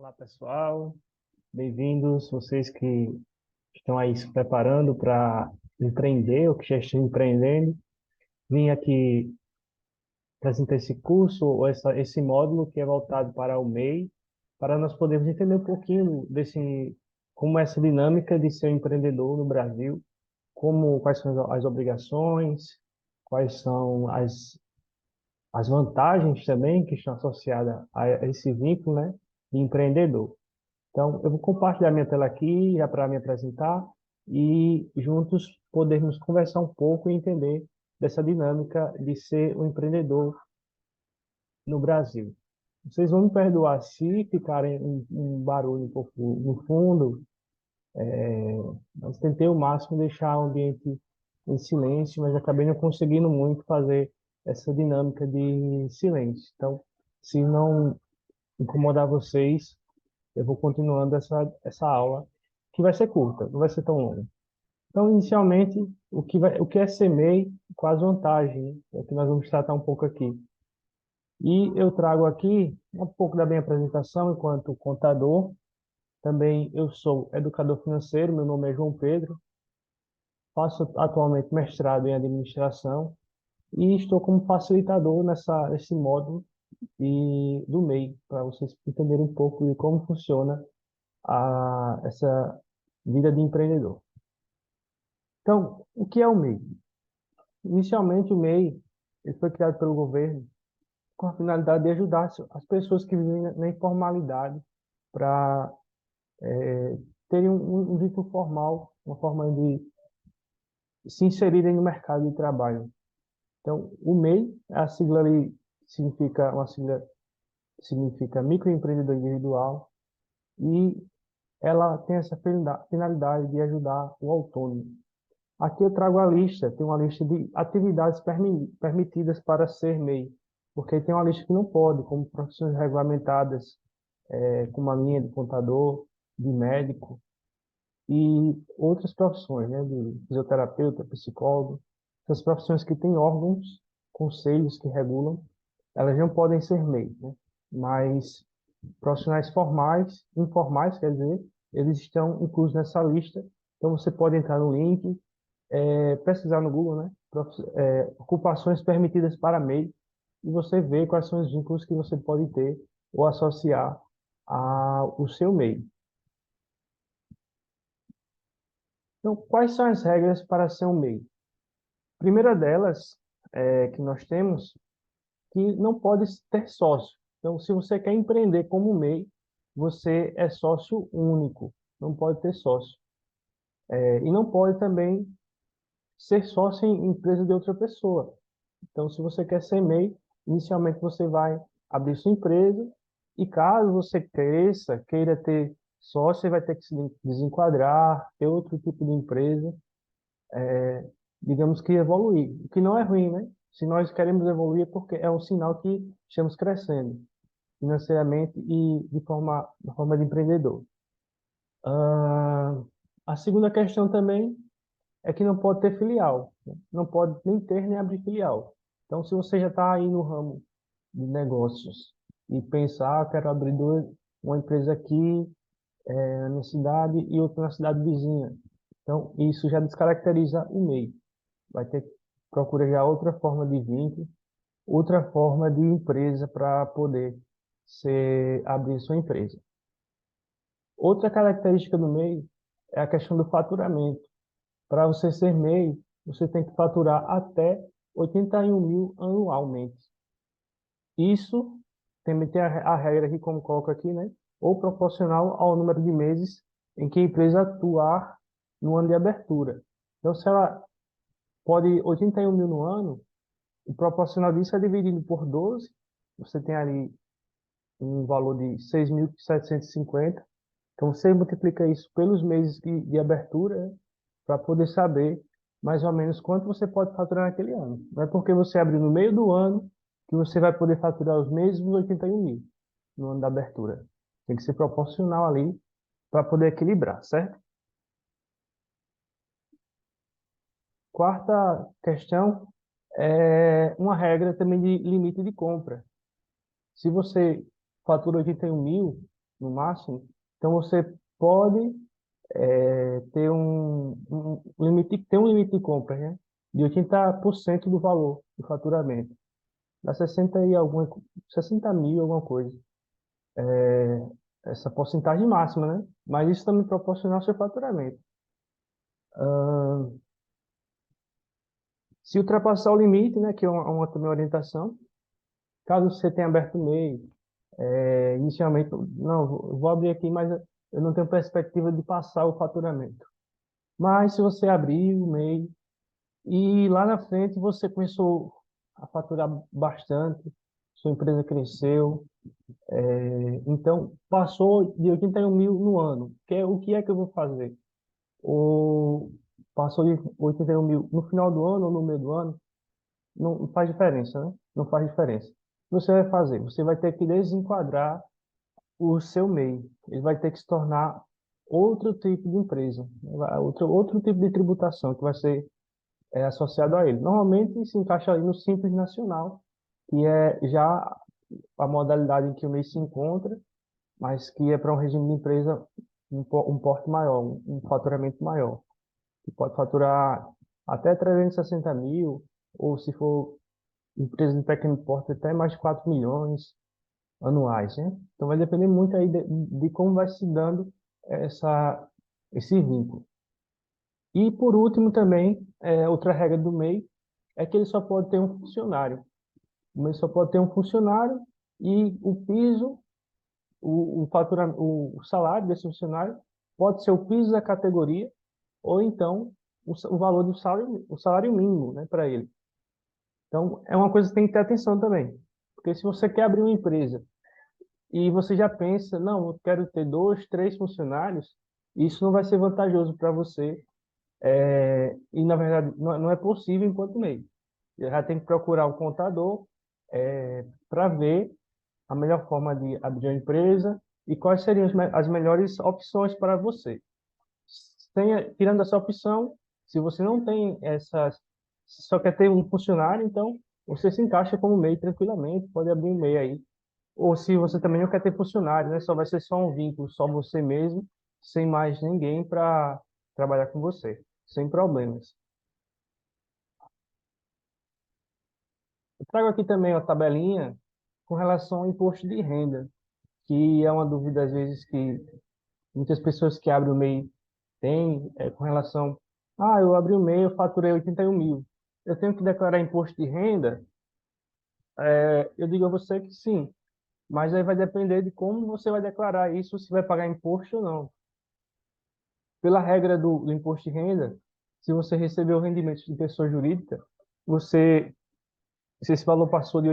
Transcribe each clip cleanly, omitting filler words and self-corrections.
Olá, pessoal. Bem-vindos, vocês que estão aí se preparando para empreender ou que já estão empreendendo. Vim aqui apresentar esse curso ou esse módulo que é voltado para o MEI, para nós podermos entender um pouquinho desse, como é essa dinâmica de ser um empreendedor no Brasil, quais são as obrigações, quais são as vantagens também que estão associadas a esse vínculo, né, de empreendedor. Então, eu vou compartilhar minha tela aqui já para me apresentar e juntos podermos conversar um pouco e entender dessa dinâmica de ser um empreendedor no Brasil. Vocês vão me perdoar se ficarem um barulho um pouco no fundo, mas tentei o máximo deixar o ambiente em silêncio, mas acabei não conseguindo muito fazer essa dinâmica de silêncio. Então, se não incomodar vocês, eu vou continuando essa aula, que vai ser curta, não vai ser tão longa. Então, inicialmente, o que é ser MEI, quais vantagens, né? É o que nós vamos tratar um pouco aqui. E eu trago aqui um pouco da minha apresentação enquanto contador. Também eu sou educador financeiro, meu nome é João Pedro, faço atualmente mestrado em administração e estou como facilitador nesse módulo do MEI, para vocês entenderem um pouco de como funciona essa vida de empreendedor. Então, o que é o MEI? Inicialmente, o MEI ele foi criado pelo governo com a finalidade de ajudar as pessoas que vivem na informalidade para terem um vínculo formal, uma forma de se inserirem no mercado de trabalho. Então, o MEI, a sigla ali uma sigla significa microempreendedor individual e ela tem essa finalidade de ajudar o autônomo. Aqui eu trago a lista, tem uma lista de atividades permitidas para ser MEI, porque tem uma lista que não pode, como profissões regulamentadas, como a minha de contador, de médico e outras profissões, né, de fisioterapeuta, psicólogo. Essas profissões que têm órgãos, conselhos que regulam, elas não podem ser MEI, né? Mas profissionais formais, informais, quer dizer, eles estão inclusos nessa lista. Então você pode entrar no link, pesquisar no Google, né? Ocupações permitidas para MEI, e você vê quais são os vínculos que você pode ter ou associar ao seu MEI. Então, quais são as regras para ser um MEI? A primeira delas, que nós temos, que não pode ter sócio. Então, se você quer empreender como MEI, você é sócio único, não pode ter sócio. E não pode também ser sócio em empresa de outra pessoa. Então, se você quer ser MEI, inicialmente você vai abrir sua empresa e caso você cresça, queira ter sócio, você vai ter que se desenquadrar, ter outro tipo de empresa, digamos que evoluir. O que não é ruim, né? Se nós queremos evoluir é porque é um sinal que estamos crescendo financeiramente e de forma de empreendedor. Ah, a segunda questão também é que não pode ter filial, né? Não pode nem ter nem abrir filial. Então, se você já está aí no ramo de negócios e pensar, quero abrir uma empresa aqui na minha cidade e outra na cidade vizinha. Então, isso já descaracteriza o MEI. Vai ter que procurar já outra forma de vínculo, outra forma de empresa para poder abrir sua empresa. Outra característica do MEI é a questão do faturamento. Para você ser MEI, você tem que faturar até 81 mil anualmente. Isso também tem a regra aqui, como coloca aqui, né? Ou proporcional ao número de meses em que a empresa atuar no ano de abertura. Então, se ela pode 81 mil no ano, o proporcional disso é dividido por 12, você tem ali um valor de 6.750. Então, você multiplica isso pelos meses de abertura, né, para poder saber mais ou menos quanto você pode faturar naquele ano. Não é porque você abriu no meio do ano que você vai poder faturar os mesmos 81 mil no ano da abertura. Tem que ser proporcional ali para poder equilibrar, certo? Quarta questão é uma regra também de limite de compra. Se você fatura 81 mil, no máximo. Então, você pode ter tem um limite de compra, né? De 80% do valor do faturamento. Dá 60 mil, alguma coisa. Essa porcentagem máxima, né? Mas isso também proporciona o seu faturamento. Se ultrapassar o limite, né, que é também orientação, caso você tenha aberto o MEI, inicialmente, não, vou abrir aqui, mas eu não tenho perspectiva de passar o faturamento. Mas se você abrir o MEI e lá na frente você começou a faturar bastante, sua empresa cresceu, então passou de 81 mil no ano. O que é que eu vou fazer? Ou passou de 81 mil no final do ano ou no meio do ano? Não faz diferença, né? Não faz diferença. O que você vai fazer? Você vai ter que desenquadrar o seu MEI. Ele vai ter que se tornar outro tipo de empresa, outro tipo de tributação que vai ser associado a ele. Normalmente se encaixa ali no Simples Nacional, que é já a modalidade em que o MEI se encontra, mas que é para um regime de empresa um porte maior, um faturamento maior, que pode faturar até 360 mil, ou se for empresa de pequeno porte, até mais de 4 milhões anuais, né? Então vai depender muito aí de como vai se dando esse vínculo. E por último também, outra regra do MEI é que ele só pode ter um funcionário. O MEI só pode ter um funcionário e o piso, o salário desse funcionário pode ser o piso da categoria ou então o valor o salário mínimo, né, para ele. Então, é uma coisa que tem que ter atenção também. Porque se você quer abrir uma empresa e você já pensa, não, eu quero ter dois, três funcionários, isso não vai ser vantajoso para você. E, na verdade, não é possível enquanto MEI. Já tem que procurar um contador para ver a melhor forma de abrir a empresa e quais seriam as melhores opções para você. Tirando essa opção, se você não tem essas, só quer ter um funcionário, então você se encaixa como MEI tranquilamente, pode abrir um MEI aí. Ou se você também não quer ter funcionário, né? Só vai ser só um vínculo, só você mesmo, sem mais ninguém para trabalhar com você, sem problemas. Eu trago aqui também uma tabelinha com relação ao imposto de renda, que é uma dúvida às vezes que muitas pessoas que abrem o MEI têm com relação, eu abri o MEI, eu faturei 81 mil. Eu tenho que declarar imposto de renda? Eu digo a você que sim, mas aí vai depender de como você vai declarar isso, se vai pagar imposto ou não. Pela regra do imposto de renda, se você recebeu rendimentos de pessoa jurídica, você, se esse valor passou de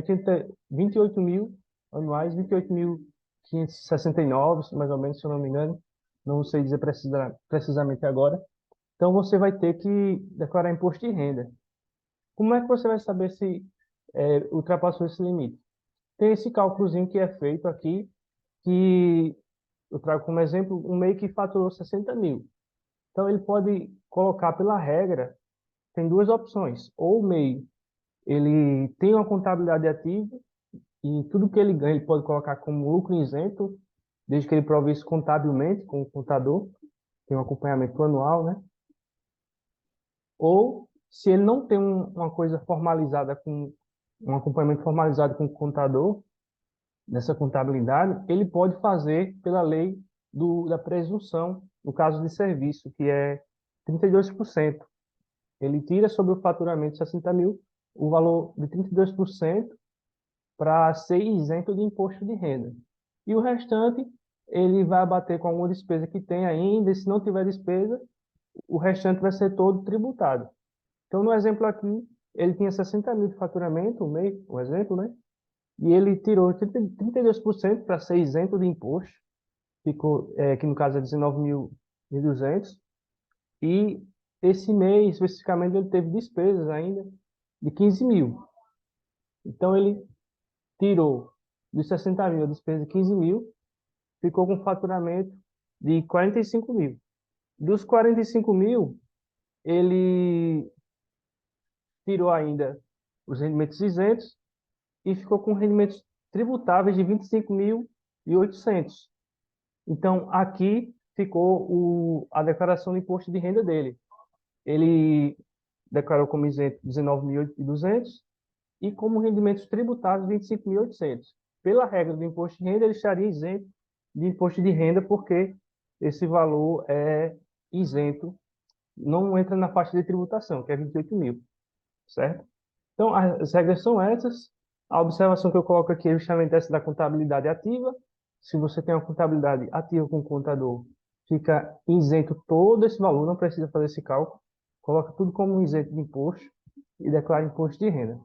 28 mil anuais, 28.569, mais ou menos, se eu não me engano, não sei dizer precisamente agora, então você vai ter que declarar imposto de renda. Como é que você vai saber se ultrapassou esse limite? Tem esse cálculozinho que é feito aqui, que eu trago como exemplo um MEI que faturou 60 mil. Então, ele pode colocar pela regra, tem duas opções. Ou o MEI, ele tem uma contabilidade ativa e tudo que ele ganha, ele pode colocar como lucro isento, desde que ele prove isso contabilmente com o contador, tem um acompanhamento anual, né? Ou, se ele não tem uma coisa formalizada um acompanhamento formalizado com o contador, nessa contabilidade, ele pode fazer pela lei da presunção, no caso de serviço, que é 32%. Ele tira sobre o faturamento de 60 mil o valor de 32% para ser isento de imposto de renda. E o restante, ele vai abater com alguma despesa que tem ainda, e se não tiver despesa, o restante vai ser todo tributado. Então, no exemplo aqui, ele tinha 60 mil de faturamento, um exemplo, né? E ele tirou 32% para ser isento de imposto, ficou, que no caso é 19.200. E esse mês, especificamente, ele teve despesas ainda de 15 mil. Então, ele tirou dos 60 mil a despesa de 15 mil, ficou com faturamento de 45 mil. Dos 45 mil, ele tirou ainda os rendimentos isentos e ficou com rendimentos tributáveis de 25.800. Então, aqui ficou a declaração de imposto de renda dele. Ele declarou como isento 19.200 e como rendimentos tributáveis 25.800. Pela regra do imposto de renda, ele estaria isento de imposto de renda porque esse valor é isento, não entra na faixa de tributação, que é 28 mil, certo? Então, as regras são essas. A observação que eu coloco aqui é justamente essa da contabilidade ativa. Se você tem uma contabilidade ativa com o contador, fica isento todo esse valor, não precisa fazer esse cálculo. Coloca tudo como isento de imposto e declara imposto de renda.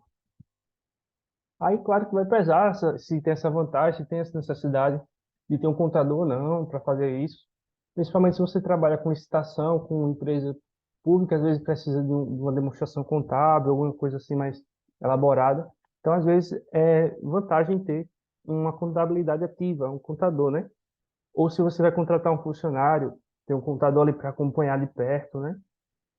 Aí, claro que vai pesar se tem essa vantagem, se tem essa necessidade de ter um contador ou não para fazer isso. Principalmente se você trabalha com licitação, com empresa pública, às vezes precisa de uma demonstração contábil, alguma coisa assim mais elaborada. Então, às vezes, é vantagem ter uma contabilidade ativa, um contador, né? Ou se você vai contratar um funcionário, ter um contador ali para acompanhar de perto, né?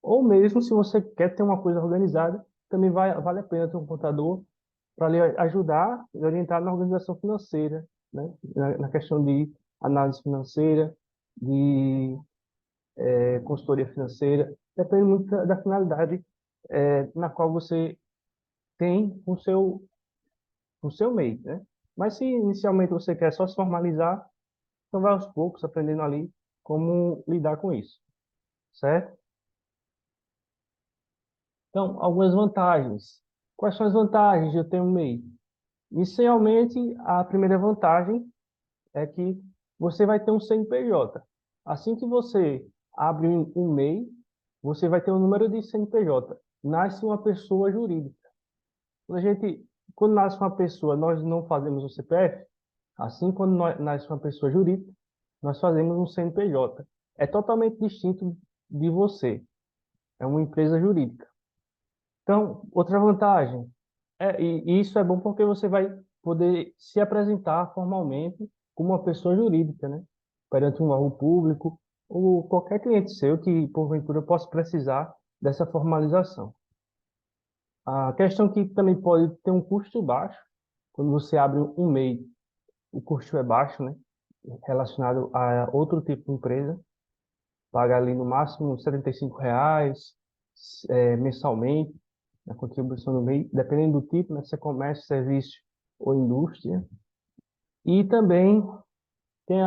Ou mesmo se você quer ter uma coisa organizada, também vale a pena ter um contador para lhe ajudar e orientar na organização financeira, né? Na questão de análise financeira, de consultoria financeira, depende muito da finalidade na qual você tem o seu MEI, né? Mas se inicialmente você quer só se formalizar, então vai aos poucos aprendendo ali como lidar com isso, certo? Então, algumas vantagens. Quais são as vantagens de eu ter um MEI? Inicialmente, a primeira vantagem é que você vai ter um CNPJ. Assim que você abre um MEI, você vai ter um número de CNPJ. Nasce uma pessoa jurídica. Quando nasce uma pessoa, nós não fazemos o CPF. Assim, quando nasce uma pessoa jurídica, nós fazemos um CNPJ. É totalmente distinto de você. É uma empresa jurídica. Então, outra vantagem, e isso é bom porque você vai poder se apresentar formalmente como uma pessoa jurídica, né? Perante um órgão público ou qualquer cliente seu que, porventura, possa precisar dessa formalização. A questão que também pode ter um custo baixo, quando você abre um MEI, o custo é baixo, né? Relacionado a outro tipo de empresa, paga ali no máximo R$ 75 mensalmente, a contribuição do MEI, dependendo do tipo, né? Se é comércio, serviço ou indústria. E também tem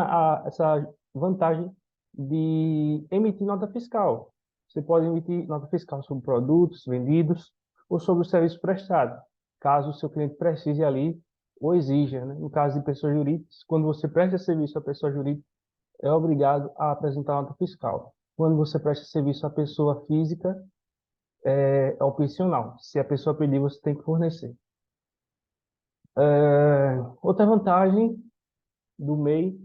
essa vantagem de emitir nota fiscal. Você pode emitir nota fiscal sobre produtos vendidos ou sobre o serviço prestado, caso o seu cliente precise ali ou exija, né? No caso de pessoas jurídicas, quando você presta serviço à pessoa jurídica, é obrigado a apresentar nota fiscal. Quando você presta serviço à pessoa física, é opcional. Se a pessoa pedir, você tem que fornecer. Outra vantagem do MEI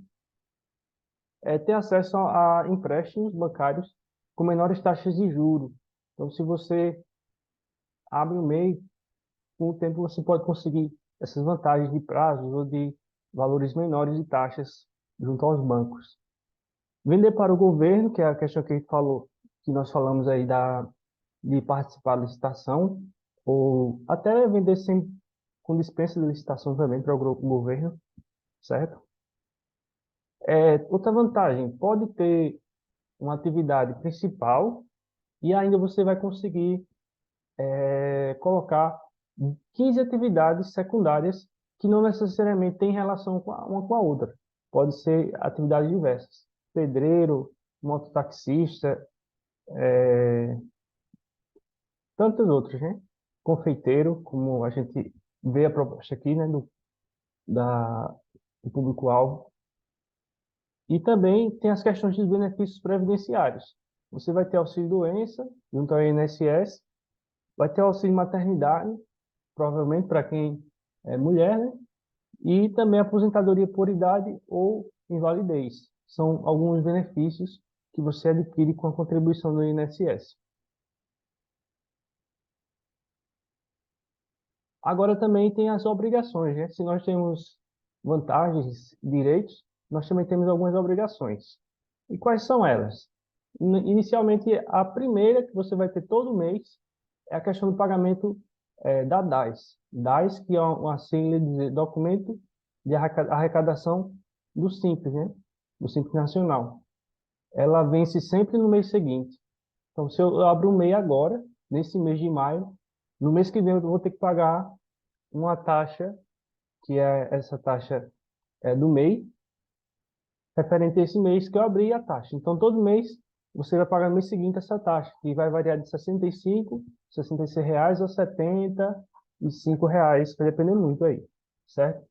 é ter acesso a empréstimos bancários com menores taxas de juros. Então, se você abre um MEI, com o tempo você pode conseguir essas vantagens de prazos ou de valores menores de taxas junto aos bancos. Vender para o governo, que é a questão que a gente falou, que nós falamos aí de participar da licitação, ou até vender sem, com dispensa de licitação também para o governo, certo? Outra vantagem, pode ter uma atividade principal e ainda você vai conseguir colocar 15 atividades secundárias que não necessariamente têm relação uma com a outra. Pode ser atividades diversas. Pedreiro, mototaxista, tantos outros, né? Confeiteiro, como a gente vê a proposta aqui, né, da, do público-alvo. E também tem as questões dos benefícios previdenciários. Você vai ter auxílio-doença, junto ao INSS, vai ter auxílio maternidade, provavelmente para quem é mulher, né? E também aposentadoria por idade ou invalidez. São alguns benefícios que você adquire com a contribuição do INSS. Agora também tem as obrigações, né? Se nós temos vantagens, direitos, nós também temos algumas obrigações. E quais são elas? Inicialmente, a primeira que você vai ter todo mês é a questão do pagamento da DAS. DAS, que é uma sigla de Documento de Arrecadação do Simples, né? do Simples Nacional, ela vence sempre no mês seguinte. Então, se eu abro um MEI agora, nesse mês de maio, no mês que vem eu vou ter que pagar uma taxa, que é essa taxa do MEI, referente a esse mês que eu abri a taxa. Então, todo mês você vai pagar no mês seguinte essa taxa, que vai variar de 65, R$ 66 a R$ 75, vai depender muito aí, certo?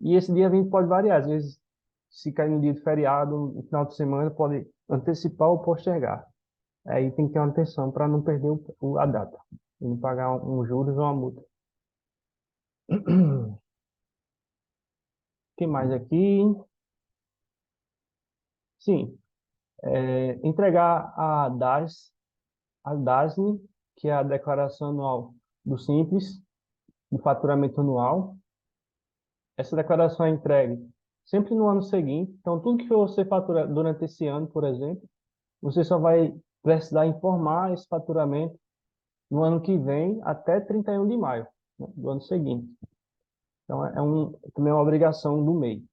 E esse dia 20 pode variar, às vezes, se cair no dia de feriado, no final de semana, pode antecipar ou postergar. Aí tem que ter uma atenção para não perder a data, e não pagar um juros ou uma multa. O que mais aqui? Sim, entregar a DASN, que é a Declaração Anual do Simples, do faturamento anual. Essa declaração é entregue sempre no ano seguinte. Então, tudo que você fatura durante esse ano, por exemplo, você só vai precisar informar esse faturamento no ano que vem até 31 de maio, né, do ano seguinte. Então, também é uma obrigação do MEI.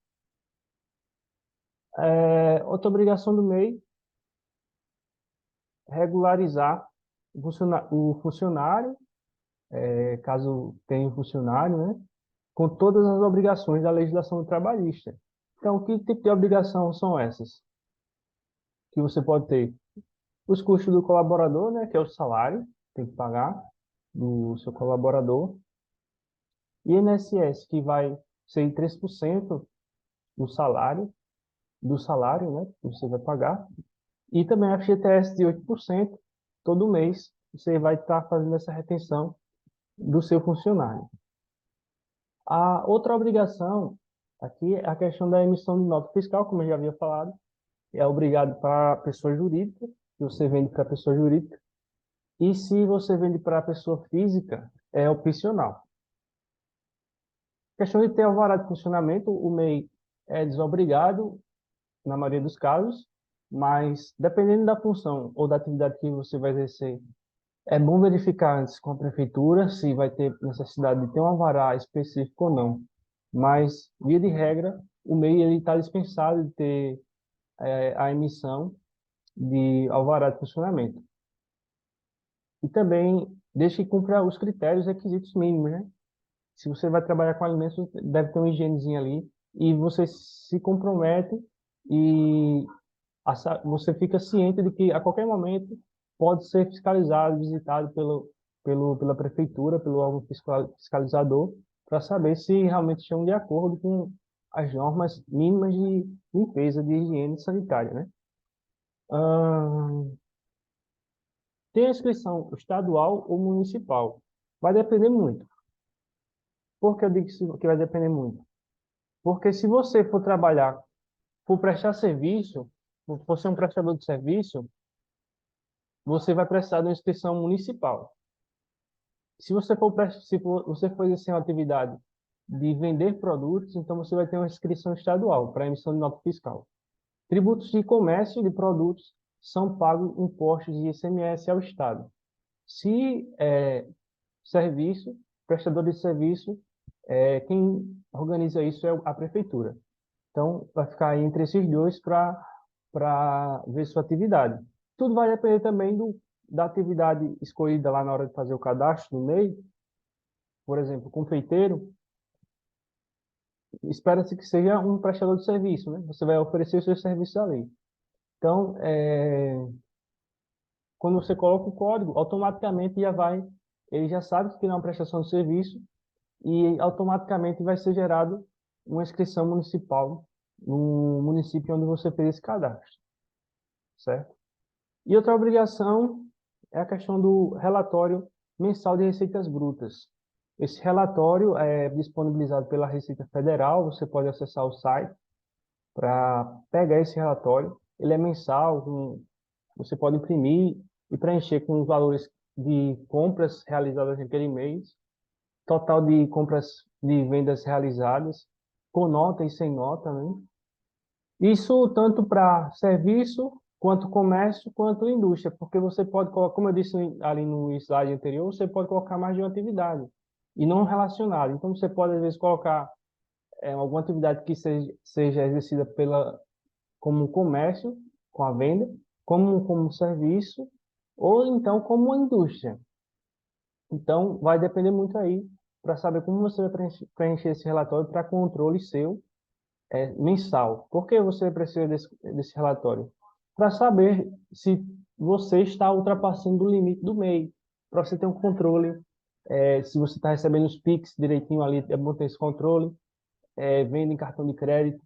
Outra obrigação do MEI é regularizar o funcionário, caso tenha um funcionário, né, com todas as obrigações da legislação trabalhista. Então, que tipo de obrigação são essas que você pode ter? Os custos do colaborador, né, que é o salário, tem que pagar do seu colaborador. INSS, que vai ser 3% do salário, né, que você vai pagar. E também a FGTS de 8% todo mês. Você vai estar fazendo essa retenção do seu funcionário. A outra obrigação aqui é a questão da emissão de nota fiscal, como eu já havia falado. É obrigado para pessoa jurídica, se você vende para pessoa jurídica. E se você vende para pessoa física, é opcional. Questão de ter alvará de funcionamento, o MEI é desobrigado, na maioria dos casos, mas dependendo da função ou da atividade que você vai exercer, é bom verificar antes com a prefeitura se vai ter necessidade de ter um alvará específico ou não. Mas, via de regra, o MEI está dispensado de ter a emissão de alvará de funcionamento. E também deixe que cumpra os critérios requisitos mínimos, né? Se você vai trabalhar com alimentos, deve ter uma higienezinha ali e você se compromete e você fica ciente de que a qualquer momento pode ser fiscalizado, visitado pela prefeitura, pelo órgão fiscalizador, para saber se realmente estão de acordo com as normas mínimas de limpeza, de higiene sanitária, né? Ahn, Tem a inscrição estadual ou municipal. Vai depender muito. Por que eu digo que vai depender muito? Porque se você for trabalhar, for prestar serviço, for ser um prestador de serviço, você vai precisar de uma inscrição municipal. Se você for exercer uma atividade de vender produtos, então você vai ter uma inscrição estadual para emissão de nota fiscal. Tributos de comércio de produtos são pagos impostos de ICMS ao Estado. Se serviço, prestador de serviço, quem organiza isso é a prefeitura. Então, vai ficar aí entre esses dois para ver sua atividade. Tudo vai depender também da atividade escolhida lá na hora de fazer o cadastro no MEI. Por exemplo, confeiteiro, espera-se que seja um prestador de serviço, né? Você vai oferecer os seus serviços ali. Então, quando você coloca o código, automaticamente ele já sabe que não é uma prestação de serviço e automaticamente vai ser gerado uma inscrição municipal no município onde você fez esse cadastro, certo? E outra obrigação é a questão do relatório mensal de receitas brutas. Esse relatório é disponibilizado pela Receita Federal, você pode acessar o site para pegar esse relatório. Ele é mensal, você pode imprimir e preencher com os valores de compras realizadas naquele mês, total de compras de vendas realizadas, com nota e sem nota, né? Isso tanto para serviço, quanto comércio, quanto indústria, porque você pode colocar, como eu disse ali no slide anterior, você pode colocar mais de uma atividade e não relacionada. Então, você pode, às vezes, colocar alguma atividade que seja exercida como comércio, com a venda, como serviço, ou então como uma indústria. Então, vai depender muito aí para saber como você vai preencher esse relatório para controle seu mensal. Por que você precisa desse relatório? Para saber se você está ultrapassando o limite do MEI, para você ter um controle, se você está recebendo os PIX direitinho ali, é bom ter esse controle, venda em cartão de crédito,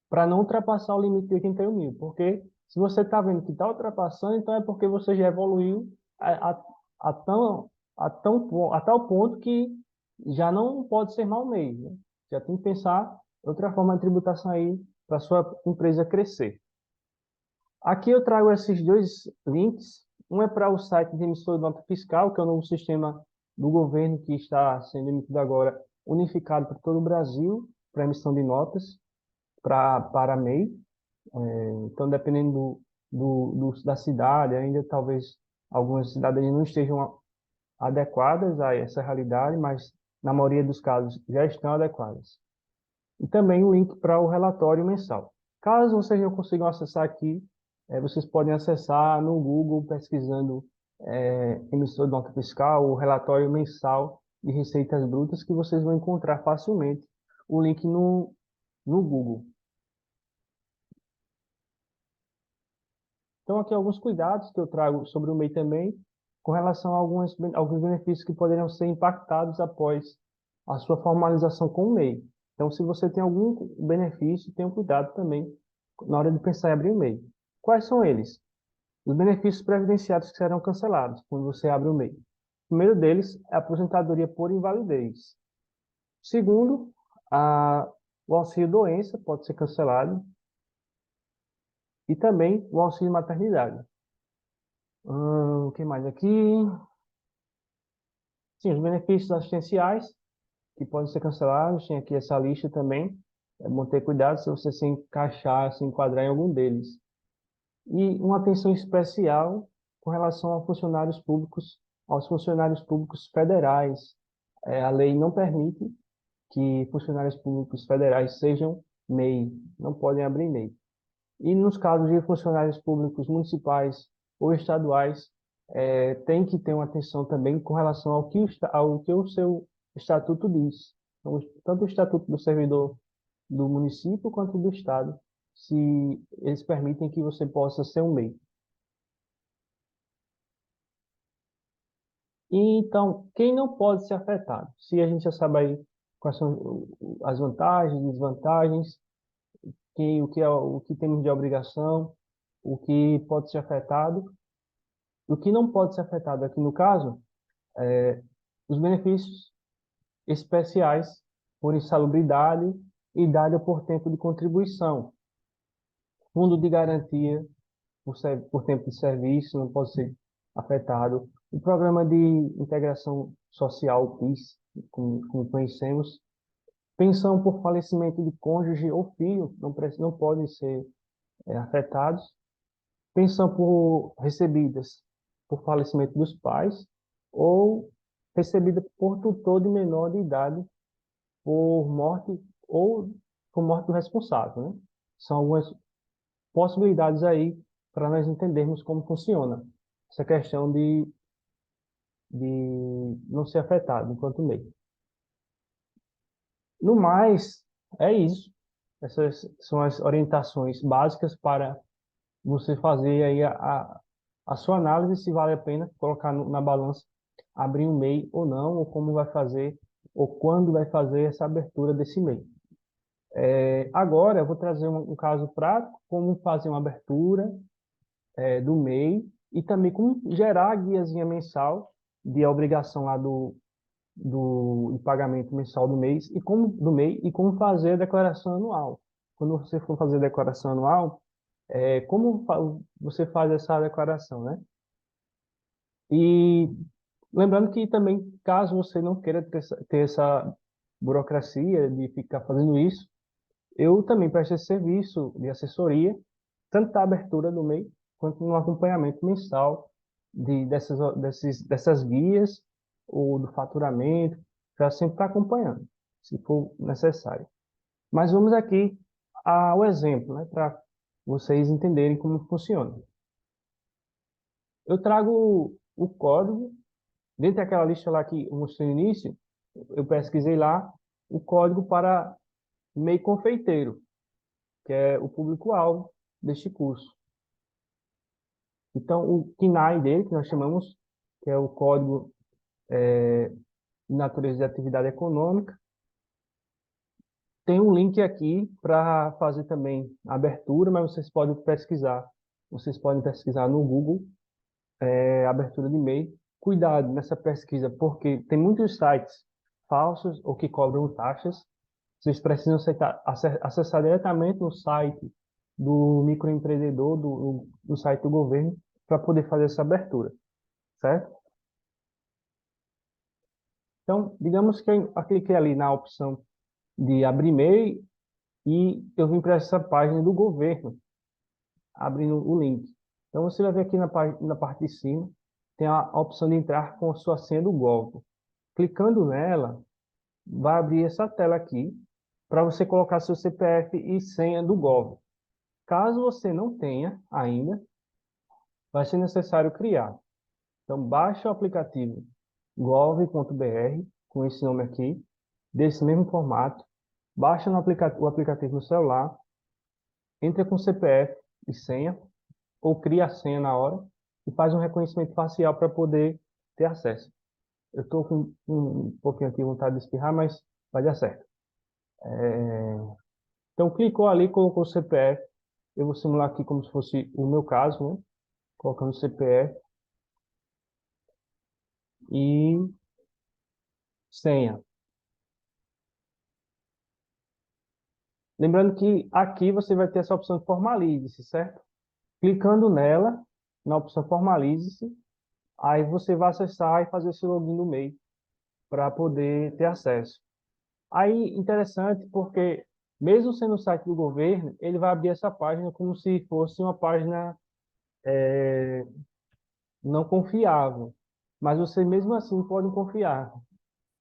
para não ultrapassar o limite de 81 mil, porque se você está vendo que está ultrapassando, então é porque você já evoluiu a, a, a, tão, a tal ponto que já não pode ser mal mês, né? Já tem que pensar outra forma de tributação aí para sua empresa crescer. Aqui eu trago esses dois links. Um é para o site de emissor de nota fiscal, que é o novo sistema do governo que está sendo emitido agora, unificado para todo o Brasil, para emissão de notas para MEI. Então, dependendo da cidade, ainda talvez algumas cidades não estejam adequadas a essa realidade, mas na maioria dos casos já estão adequadas. E também o link para o relatório mensal. Caso vocês não consigam acessar aqui, vocês podem acessar no Google, pesquisando emissor de nota fiscal, o relatório mensal de receitas brutas, que vocês vão encontrar facilmente o link no Google. Então, aqui alguns cuidados que eu trago sobre o MEI também, com relação a alguns benefícios que poderiam ser impactados após a sua formalização com o MEI. Então, se você tem algum benefício, tenha cuidado também na hora de pensar em abrir o MEI. Quais são eles? Os benefícios previdenciários que serão cancelados quando você abre o MEI. O primeiro deles é a aposentadoria por invalidez. Segundo, o auxílio-doença pode ser cancelado e também o auxílio-maternidade. O que mais aqui? Sim, os benefícios assistenciais que podem ser cancelados. Tem aqui essa lista também. É bom ter cuidado se você se encaixar, se enquadrar em algum deles. E uma atenção especial com relação aos funcionários públicos federais. A lei não permite que funcionários públicos federais sejam MEI, não podem abrir MEI. E nos casos de funcionários públicos municipais ou estaduais, tem que ter uma atenção também com relação ao que o seu estatuto diz. Então, tanto o estatuto do servidor do município quanto do estado, se eles permitem que você possa ser um MEI. E, então, quem não pode ser afetado? Se a gente já sabe aí quais são as vantagens, desvantagens, o que temos de obrigação, o que pode ser afetado. O que não pode ser afetado aqui no caso, os benefícios especiais por insalubridade, idade ou por tempo de contribuição. Fundo de garantia por tempo de serviço não pode ser afetado. O programa de integração social, o PIS, como conhecemos. Pensão por falecimento de cônjuge ou filho não podem ser afetados. Pensão recebidas por falecimento dos pais ou recebida por tutor de menor de idade por morte ou por morte do responsável, né? São algumas possibilidades aí para nós entendermos como funciona essa questão de não ser afetado enquanto MEI. No mais, é isso. Essas são as orientações básicas para você fazer aí a sua análise se vale a pena colocar na balança, abrir um MEI ou não, ou como vai fazer, ou quando vai fazer essa abertura desse MEI. Agora eu vou trazer um caso prático, como fazer uma abertura do MEI e também como gerar a guiazinha mensal de obrigação lá do pagamento mensal do MEI e como fazer a declaração anual. Quando você for fazer a declaração anual, como você faz essa declaração, né? E lembrando que também, caso você não queira ter essa burocracia de ficar fazendo isso, eu também presto esse serviço de assessoria, tanto da abertura do MEI, quanto no acompanhamento mensal dessas guias, ou do faturamento, já sempre está acompanhando, se for necessário. Mas vamos aqui ao exemplo, né, para vocês entenderem como funciona. Eu trago o código, dentro daquela lista lá que eu mostrei no início, eu pesquisei lá o código para MEI confeiteiro, que é o público-alvo deste curso. Então, o KNAI dele, que nós chamamos, que é o Código de Natureza de Atividade Econômica, tem um link aqui para fazer também a abertura, mas vocês podem pesquisar. Vocês podem pesquisar no Google, abertura de MEI. Cuidado nessa pesquisa, porque tem muitos sites falsos ou que cobram taxas. Vocês precisam acessar diretamente no site do microempreendedor, do site do governo, para poder fazer essa abertura, certo? Então, digamos que eu cliquei ali na opção de abrir e-mail e eu vim para essa página do governo, abrindo o link. Então, você vai ver aqui na parte de cima, tem a opção de entrar com a sua senha do Gov. Clicando nela, vai abrir essa tela aqui, para você colocar seu CPF e senha do Gov. Caso você não tenha ainda, vai ser necessário criar. Então, baixe o aplicativo gov.br, com esse nome aqui, desse mesmo formato, baixa o aplicativo no celular, entra com CPF e senha, ou cria a senha na hora, e faz um reconhecimento facial para poder ter acesso. Eu estou com um pouquinho aqui de vontade de espirrar, mas vai dar certo. Então, clicou ali, colocou o CPF, eu vou simular aqui como se fosse o meu caso, né? Colocando o CPF e senha. Lembrando que aqui você vai ter essa opção de formalize-se, certo? Clicando nela, na opção formalize-se, aí você vai acessar e fazer esse login no MEI para poder ter acesso. Aí, interessante porque, mesmo sendo o site do governo, ele vai abrir essa página como se fosse uma página não confiável. Mas você mesmo assim pode confiar.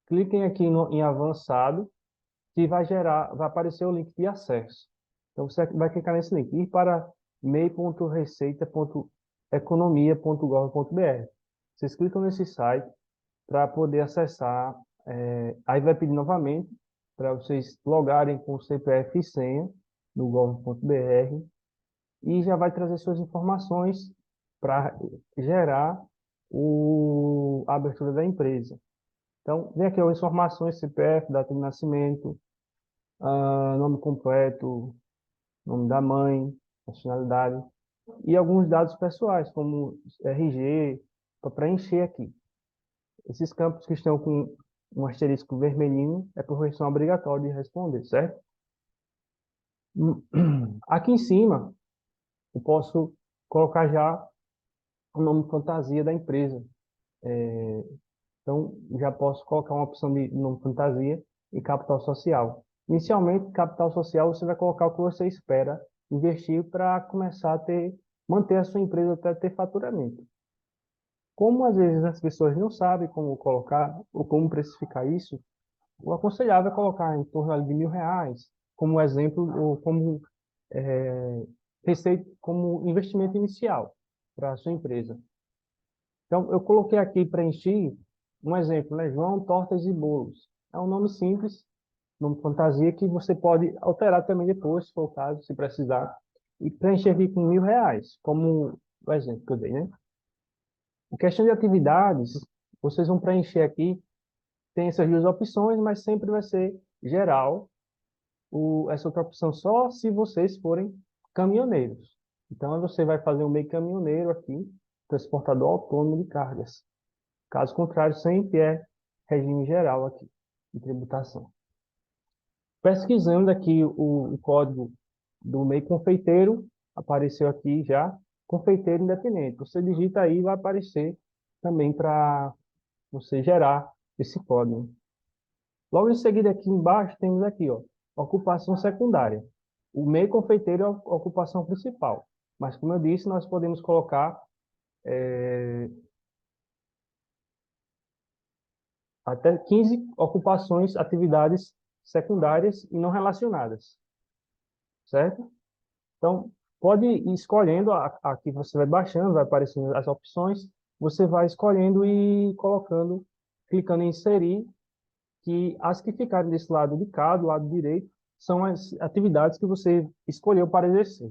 Cliquem aqui em avançado, que vai aparecer o link de acesso. Então você vai clicar nesse link, ir para mei.receita.economia.gov.br. Vocês clicam nesse site para poder acessar, aí vai pedir novamente para vocês logarem com o CPF e senha no gov.br e já vai trazer suas informações para gerar a abertura da empresa. Então, vem aqui as informações, CPF, data de nascimento, nome completo, nome da mãe, nacionalidade e alguns dados pessoais, como RG, para preencher aqui. Esses campos que estão com um asterisco vermelhinho é por questão obrigatória de responder, certo? Aqui em cima, eu posso colocar já o nome fantasia da empresa. Então, já posso colocar uma opção de nome fantasia e capital social. Inicialmente, capital social, você vai colocar o que você espera investir para começar a manter a sua empresa até ter faturamento. Como às vezes as pessoas não sabem como colocar ou como precificar isso, o aconselhável é colocar em torno ali de R$ 1.000 como exemplo ou como receita, como investimento inicial para a sua empresa. Então, eu coloquei aqui, preenchi um exemplo, né? João Tortas e Bolos. É um nome simples, nome fantasia, que você pode alterar também depois, se for o caso, se precisar. E preencher aqui com R$ 1.000, como o exemplo que eu dei, né? Em questão de atividades, vocês vão preencher aqui, tem essas duas opções, mas sempre vai ser geral. Essa outra opção só se vocês forem caminhoneiros. Então, você vai fazer um meio caminhoneiro aqui, transportador autônomo de cargas. Caso contrário, sempre é regime geral aqui, de tributação. Pesquisando aqui o código do MEI confeiteiro, apareceu aqui já, confeiteiro independente. Você digita aí e vai aparecer também para você gerar esse código. Logo em seguida, aqui embaixo, temos aqui, ó, ocupação secundária. O MEI confeiteiro é a ocupação principal. Mas, como eu disse, nós podemos colocar até 15 ocupações, atividades secundárias e não relacionadas, certo? Então, pode ir escolhendo, aqui você vai baixando, vai aparecendo as opções, você vai escolhendo e colocando, clicando em inserir, que as que ficarem desse lado de cá, do lado direito, são as atividades que você escolheu para exercer.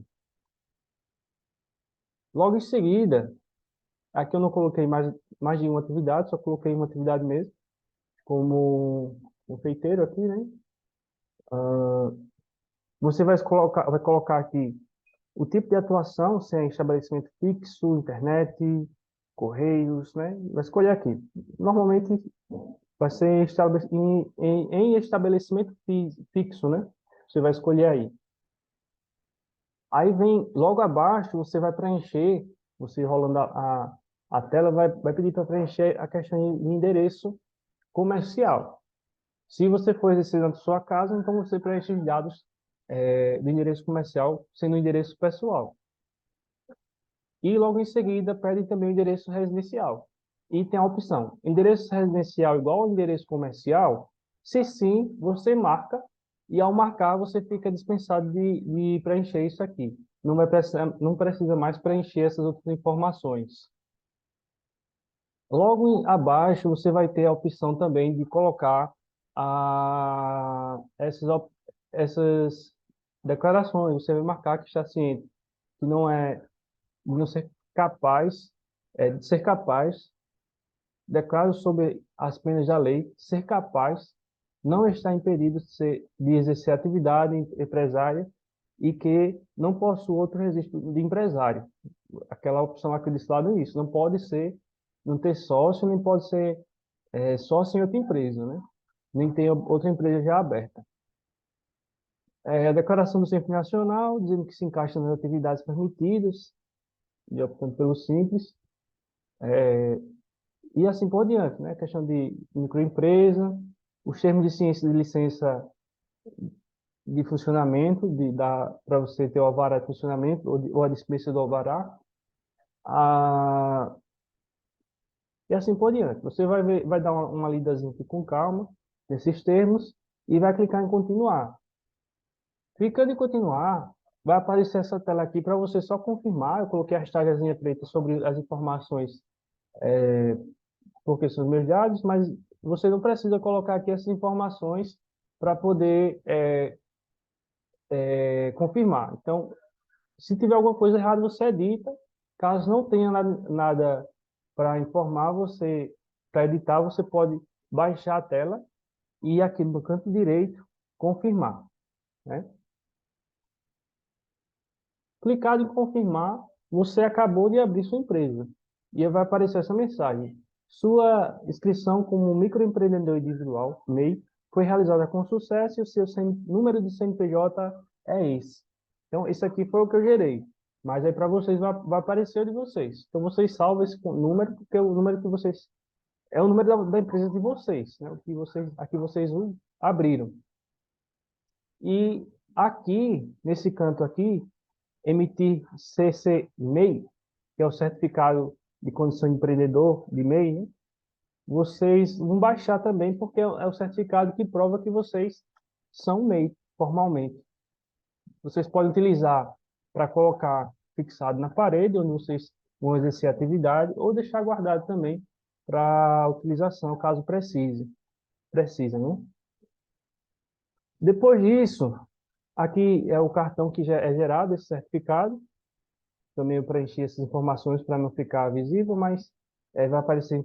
Logo em seguida, aqui eu não coloquei mais de uma atividade, só coloquei uma atividade mesmo, como um feiteiro aqui, né? Você vai colocar aqui o tipo de atuação, se é estabelecimento fixo, internet, correios, né? Vai escolher aqui. Normalmente vai ser em estabelecimento fixo, né? Você vai escolher aí. Aí vem, logo abaixo, você vai preencher, você rolando a tela, vai pedir para preencher a questão de endereço comercial. Se você for exercer na sua casa, então você preenche os dados do endereço comercial, sendo o endereço pessoal. E logo em seguida pede também o endereço residencial. E tem a opção, endereço residencial igual ao endereço comercial? Se sim, você marca, e ao marcar você fica dispensado de preencher isso aqui. Não precisa mais preencher essas outras informações. Logo abaixo você vai ter a opção também de colocar essas declarações. Você vai marcar que está ciente que não ser capaz, de ser capaz, declaro sobre as penas da lei, ser capaz, não está impedido de exercer atividade empresária e que não possui outro registro de empresário. Aquela opção aqui desse lado é isso, não pode ser, não ter sócio, nem pode ser sócio em outra empresa, né? Nem ter outra empresa já aberta. A declaração do Simples Nacional, dizendo que se encaixa nas atividades permitidas, e optando pelo Simples. E assim por diante, né? A questão de microempresa, os termos de ciência de licença de funcionamento, para você ter o alvará de funcionamento ou a dispensa do alvará, a, e assim por diante. Você vai dar uma lidazinha aqui com calma nesses termos e vai clicar em continuar. Clicando em continuar, vai aparecer essa tela aqui para você só confirmar. Eu coloquei a hashtagzinha preta sobre as informações porque são os meus dados, mas você não precisa colocar aqui essas informações para poder confirmar. Então, se tiver alguma coisa errada, você edita. Caso não tenha nada para informar, para editar, você pode baixar a tela e aqui no canto direito, confirmar, né? Clicado em confirmar, você acabou de abrir sua empresa. E aí vai aparecer essa mensagem. Sua inscrição como microempreendedor individual, MEI, foi realizada com sucesso e o seu número de CNPJ é esse. Então, isso aqui foi o que eu gerei. Mas aí para vocês vai aparecer o de vocês. Então, vocês salvam esse número, porque o número que vocês... É o número da empresa de vocês, né? O que aqui vocês abriram. E aqui, nesse canto aqui, emitir CC-MEI, que é o Certificado de Condição de Empreendedor de MEI, né? Vocês vão baixar também, porque é o certificado que prova que vocês são MEI, formalmente. Vocês podem utilizar para colocar fixado na parede, onde vocês vão exercer a atividade, ou deixar guardado também para utilização, caso precise, né? Depois disso, aqui é o cartão que já é gerado, esse certificado. Também eu preenchi essas informações para não ficar visível, mas vai aparecer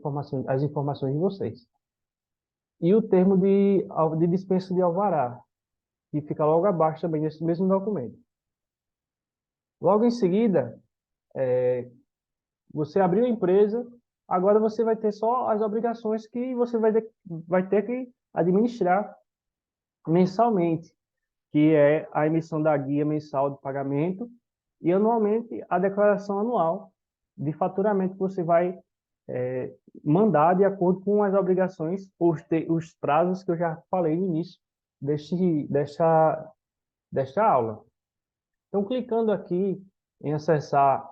as informações de vocês. E o termo de dispensa de alvará, que fica logo abaixo também desse mesmo documento. Logo em seguida, você abriu a empresa, agora você vai ter só as obrigações que você vai ter que administrar mensalmente, que é a emissão da guia mensal de pagamento e anualmente a declaração anual de faturamento que você vai mandar de acordo com as obrigações, os prazos que eu já falei no início desta aula. Então, clicando aqui em acessar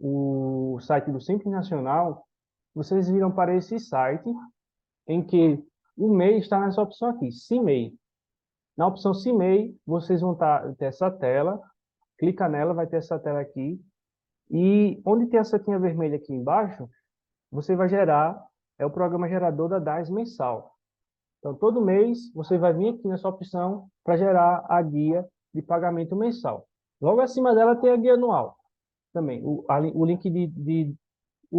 o site do Simples Nacional, vocês viram para esse site em que o MEI está nessa opção aqui, CIMEI. Na opção CIMEI, vocês vão ter essa tela, clica nela, vai ter essa tela aqui, e onde tem a setinha vermelha aqui embaixo, você vai gerar, é o programa gerador da DAS mensal. Então, todo mês, você vai vir aqui nessa opção para gerar a guia de pagamento mensal. Logo acima dela tem a guia anual também, o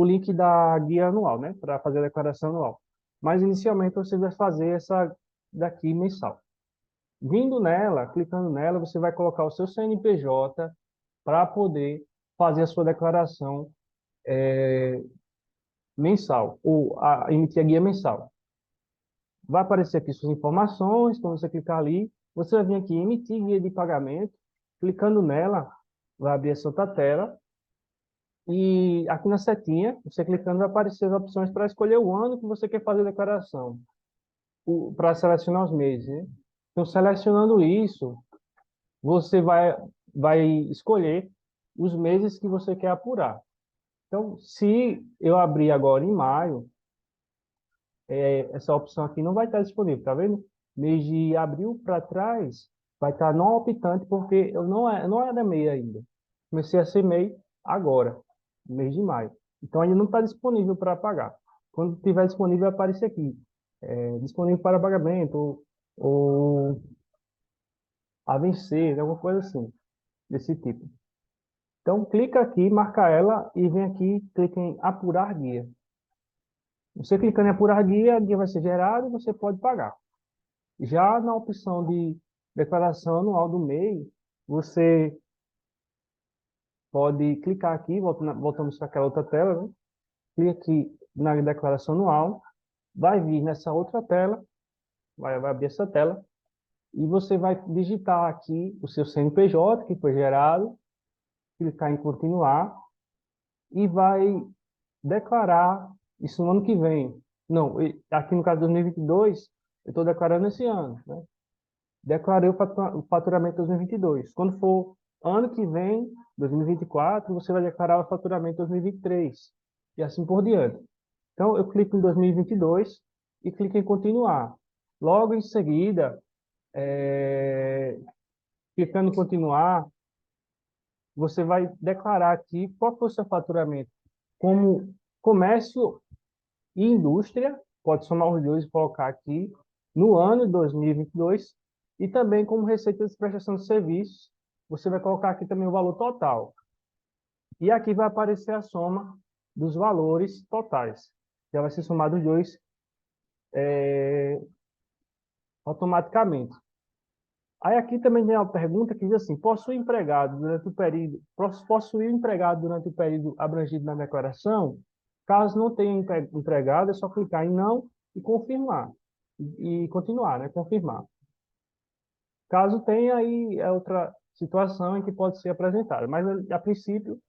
link da guia anual, né, para fazer a declaração anual. Mas, inicialmente, você vai fazer essa daqui mensal. Vindo nela, clicando nela, você vai colocar o seu CNPJ para poder fazer a sua declaração mensal, ou emitir a guia mensal. Vai aparecer aqui suas informações, quando você clicar ali, você vai vir aqui em emitir guia de pagamento, clicando nela, vai abrir essa outra tela, e aqui na setinha, você clicando, vai aparecer as opções para escolher o ano que você quer fazer a declaração, para selecionar os meses, né? Então, selecionando isso, você vai escolher os meses que você quer apurar. Então, se eu abrir agora em maio, essa opção aqui não vai estar disponível, tá vendo? Mês de abril para trás vai estar não optante porque eu não era MEI ainda. Comecei a ser MEI agora, mês de maio. Então ainda não está disponível para pagar. Quando estiver disponível, vai aparecer aqui. Disponível para pagamento ou a vencer, alguma coisa assim, desse tipo. Então clica aqui, marca ela e vem aqui, clica em apurar guia. Você clicando em apurar guia, a guia vai ser gerada e você pode pagar. Já na opção de declaração anual do MEI, você pode clicar aqui, voltamos para aquela outra tela, né? Clica aqui na declaração anual, vai vir nessa outra tela, vai abrir essa tela, e você vai digitar aqui o seu CNPJ, que foi gerado, clicar em continuar, e vai declarar isso no ano que vem. Não, aqui no caso de 2022, eu estou declarando esse ano, né? Declarei o faturamento de 2022. Quando for ano que vem, 2024, você vai declarar o faturamento de 2023. E assim por diante. Então, eu clico em 2022 e clico em continuar. Logo em seguida, clicando em continuar, você vai declarar aqui qual foi o seu faturamento. Como comércio e indústria, pode somar os dois e colocar aqui, no ano de 2022, e também como receita de prestação de serviços, você vai colocar aqui também o valor total. E aqui vai aparecer a soma dos valores totais. Já vai ser somado os dois automaticamente. Aí aqui também tem uma pergunta que diz assim, possui empregado durante o período, possuir empregado durante o período abrangido na declaração? Caso não tenha empregado, é só clicar em não e confirmar. E continuar, né? Confirmar. Caso tenha, aí é outra situação em que pode ser apresentada. Mas, a princípio,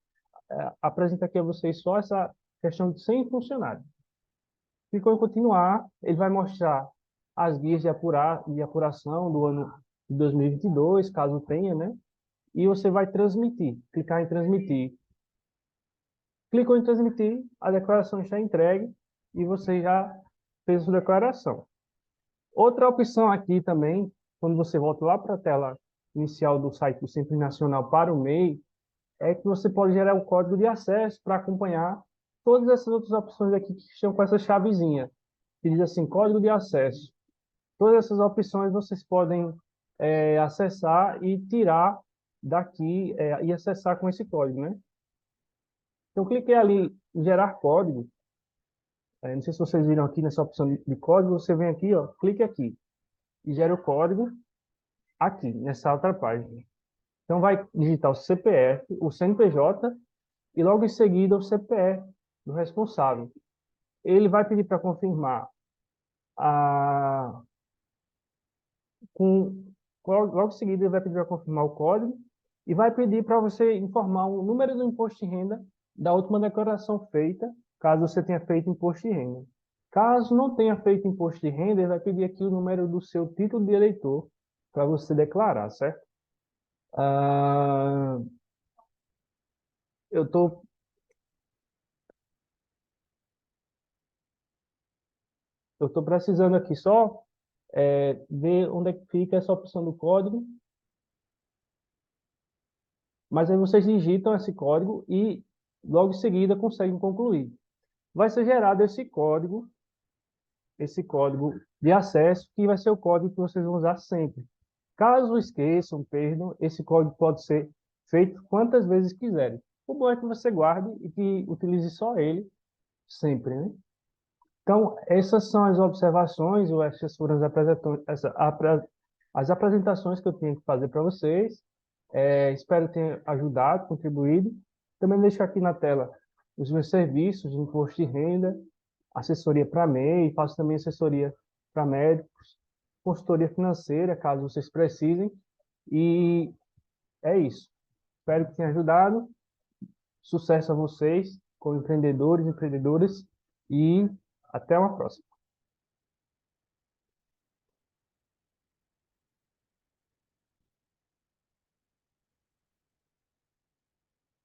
apresenta aqui a vocês só essa questão de sem funcionário. Clicou em continuar, ele vai mostrar as guias de apuração do ano de 2022, caso tenha, né? E você vai transmitir, clicar em transmitir. Clicou em transmitir, a declaração está entregue e você já fez a sua declaração. Outra opção aqui também, quando você volta lá para a tela inicial do site do Simples Nacional para o MEI, é que você pode gerar o código de acesso para acompanhar todas essas outras opções aqui que estão com essa chavezinha, que diz assim, código de acesso. Todas essas opções vocês podem acessar e tirar daqui e acessar com esse código, né? Então, cliquei ali em gerar código. Não sei se vocês viram aqui nessa opção de código, você vem aqui, ó, clique aqui e gera o código aqui, nessa outra página. Então, vai digitar o CPF, o CNPJ e logo em seguida o CPF do responsável. Ele vai pedir para confirmar a, com, logo em seguida ele vai pedir para confirmar o código e vai pedir para você informar o número do imposto de renda da última declaração feita, caso você tenha feito imposto de renda. Caso não tenha feito imposto de renda, ele vai pedir aqui o número do seu título de eleitor para você declarar, certo? Ah, eu tô, eu tô precisando aqui só ver onde é que fica essa opção do código, mas aí vocês digitam esse código e logo em seguida conseguem concluir. Vai ser gerado esse código de acesso, que vai ser o código que vocês vão usar sempre. Caso esqueçam, perdam, esse código pode ser feito quantas vezes quiserem. O bom é que você guarde e que utilize só ele sempre, né? Então, essas são as observações, ou essas foram as apresentações que eu tinha que fazer para vocês. Espero ter ajudado, contribuído. Também deixo aqui na tela os meus serviços de imposto de renda, assessoria para MEI, faço também assessoria para médicos, consultoria financeira, caso vocês precisem. E é isso. Espero que tenha ajudado. Sucesso a vocês, como empreendedores e empreendedoras. E até uma próxima.